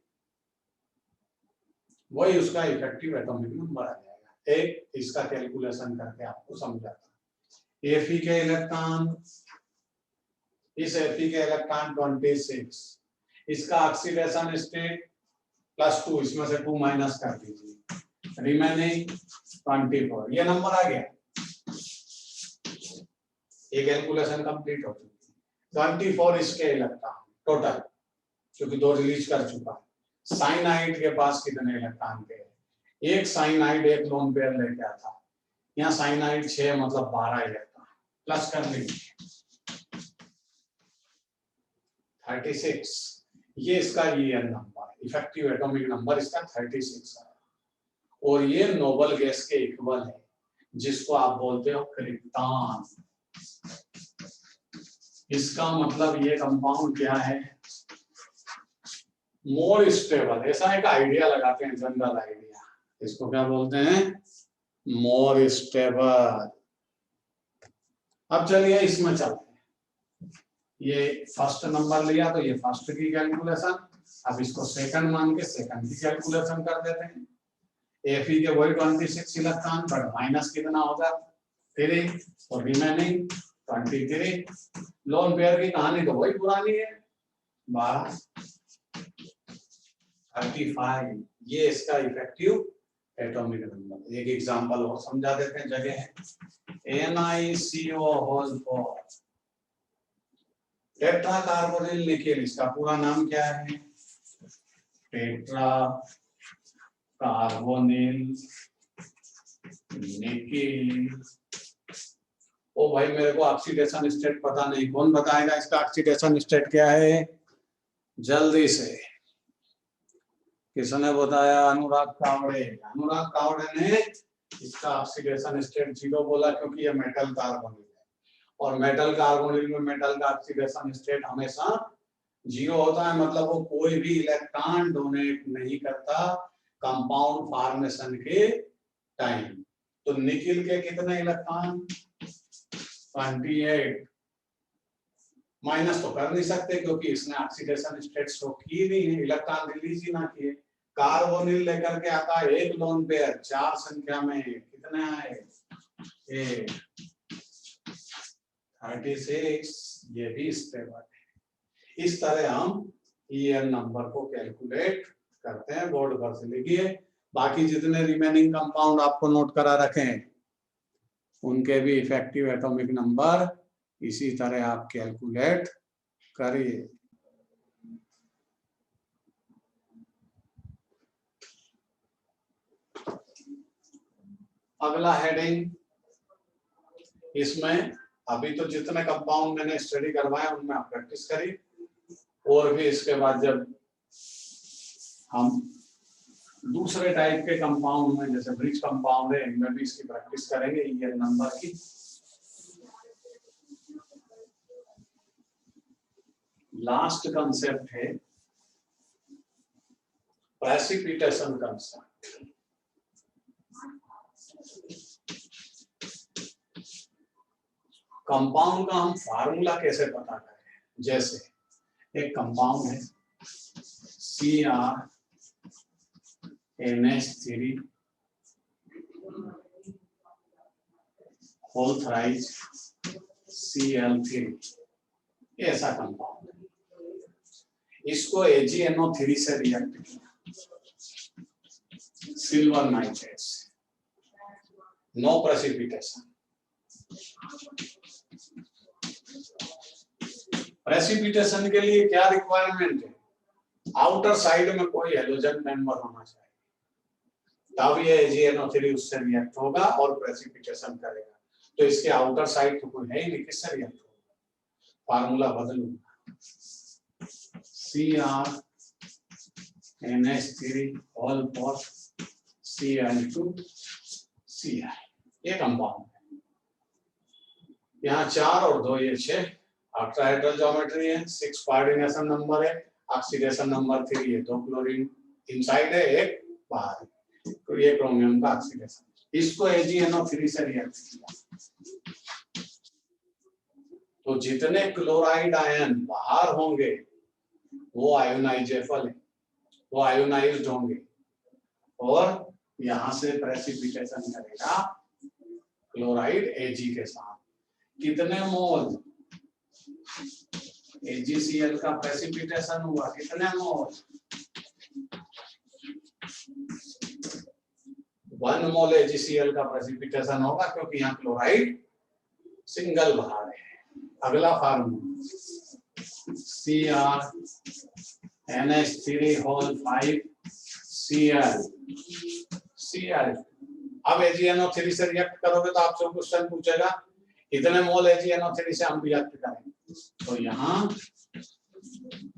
Speaker 1: वही उसका इफेक्टिव एटॉमिक नंबर आ जाएगा। एक इसका कैलकुलेशन करके आपको समझाता हूं। Fe के इलेक्ट्रॉन, इस Fe के इलेक्ट्रॉन 26, इसका ऑक्सीडेशन स्टेट +2, इसमें से 2 माइनस कर दीजिए, रिमेनिंग 24, ये नंबर आ गया। ये कैलकुलेशन कंप्लीट हो चुकी है। 24 इसके इलेक्ट्रॉन टोटल, क्योंकि 2 रिलीज कर चुका है। साइनाइड के पास कितने इलेक्ट्रॉन थे, एक साइनाइड एक लोन पेयर लेके आता, यहाँ साइनाइड 6 मतलब 12 इलेक्ट्रॉन, प्लस कर लीजिए 36, ये इसका EN number, effective atomic number इसका 36 है। और ये नोबल गैस के इक्वल है, जिसको आप बोलते हो क्रिप्टॉन। इसका मतलब ये कंपाउंड क्या है, मोर स्टेबल, ऐसा एक आइडिया लगाते हैं, जनरल आइडिया, इसको क्या बोलते हैं, मोर स्टेबल। अब चलिए इसमें चलते हैं। ये फर्स्ट नंबर लिया तो ये फर्स्ट की कैलकुलेशन, अब इसको सेकंड मान के सेकंड की कैलकुलेशन कर देते हैं। Fe के वही 26 इलेक्ट्रॉन, बट माइनस कितना होगा 3, और रिमेनिंग 23। लोन पेयर की कहानी तो वही पुरानी है, 12 35, ये इसका इफेक्टिव एटॉमिक नंबर। एक एग्जांपल और समझा देते हैं, जगह है NiCO whole 4 tetra carbonyl nickel, इसका पूरा नाम क्या है, टेट्रा कार्बोनिल निकेल। ओ भाई मेरे को ऑक्सीडेशन स्टेट पता नहीं, कौन बताएगा इसका ऑक्सीडेशन स्टेट क्या है, जल्दी से। किसने बताया, अनुराग कावड़े। अनुराग कावड़े ने इसका ऑक्सीडेशन स्टेट 0 बोला, क्योंकि ये मेटल कार्बोनिल है, और मेटल कार्बोनिल में मेटल का ऑक्सीडेशन स्टेट हमेशा 0 होता है, मतलब वो कोई भी इलेक्ट्रॉन डोनेट नहीं करता कंपाउंड फॉर्मेशन के टाइम। तो निकिल के कितने इलेक्ट्रॉन 28, माइनस तो कर नहीं सकते क्योंकि इसने ऑक्सीडेशन स्टेट शो की नहीं है, इलेक्ट्रॉन रिलीज ही ना किए। कार्बोनिल लेकर के आता है एक लोन पेयर, 4 संख्या में, कितने आए 36, ये भी स्टेबल है। इस तरह हम ईएन नंबर को कैलकुलेट करते हैं, बोर्ड पर से लिखिए। बाकी जितने रिमेनिंग कंपाउंड आपको नोट करा रखे हैं उनके भी इफेक्टिव एटॉमिक नंबर इसी तरह आप कैलकुलेट करिए। अगला हेडिंग, इसमें अभी तो जितने कंपाउंड मैंने स्टडी करवाए उनमें आप प्रैक्टिस करिए, और भी इसके बाद जब हम दूसरे टाइप के कंपाउंड में, जैसे ब्रिज कंपाउंड है, इनमें भी इसकी प्रैक्टिस करेंगे ये नंबर की। लास्ट कंसेप्ट है प्रेसिपिटेशन कंसेप्ट। कंपाउंड का हम फार्मूला कैसे पता करें, जैसे एक कंपाउंड है CrNH3 होल थ्राइस Cl3, ऐसा कंपाउंड है। इसको AgNO3 से रिएक्ट किया, सिल्वर नाइट्रेट से, नो प्रेसिपिटेशन, प्रेसिपिटेशन के लिए क्या रिक्वायरमेंट है? आउटर साइड में कोई हेलोजन मेंबर होना चाहिए, तब ये AgNO3 उससे रिएक्ट होगा और प्रेसिपिटेशन करेगा। तो इसके आउटर साइड तो कोई है ही नहीं, किससे रिएक्ट होगा? फार्मूला बदलूंगा, CrNH3 ऑल फॉर Cl2Cl, ये कंपाउंड है। यहाँ 4 और 2 ये 6 ऑक्टाहेड्रल ज्योमेट्री है, 6 कोऑर्डिनेशन नंबर है, ऑक्सीडेशन नंबर 3 ये 2 क्लोरीन इनसाइड है, एक बाहर है, तो ये क्रोमियम का ऑक्सीडेशन। इसको AgNO3 से रिएक्ट किया तो जितने क्लोराइड आयन बाहर होंगे वो आयोनाइजेबल है, वो आयोनाइज्ड होंगे और यहां से प्रेसिपिटेशन करेगा क्लोराइड Ag के साथ। कितने मोल AgCl का प्रेसिपिटेशन हुआ? कितने मोल? 1 मोल AgCl का प्रेसिपिटेशन होगा, क्योंकि यहाँ क्लोराइड सिंगल बाहर है। अगला फार्मूला CrNH3 होल 5 Cl। अब AgNO3 से रिएक्ट करोगे तो आपसे क्वेश्चन पूछेगा इतने मोल AgNO3 से हम रिएक्ट करेंगे, तो यहाँ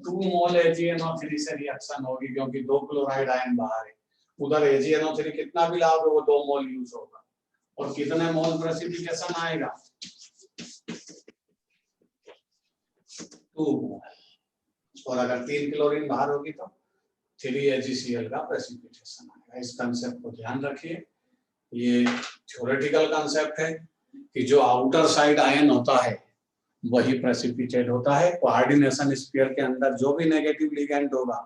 Speaker 1: 2 मोल AgNO3 से रिएक्शन होगी, क्योंकि 2 क्लोराइड आयन बाहर है। उधर AgNO3 कितना भी लाओगे वो 2 मोल यूज होगा, और कितने मोल प्रेसिपिटेशन आएगा? 2 मोल। और अगर 3 क्लोरीन बाहर होगी तो 3 AgCl का प्रेसिपिटेशन आएगा। इस कंसेप्ट को ध्यान रखिए, ये थ्योरेटिकल कंसेप्ट है कि जो आउटर साइड आयन होता है वही प्रेसिपिटेट होता है। कोऑर्डिनेशन स्फीयर के अंदर जो भी नेगेटिव लिगेंड होगा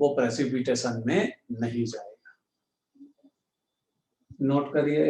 Speaker 1: वो प्रेसिपिटेशन में नहीं जाएगा। नोट करिए।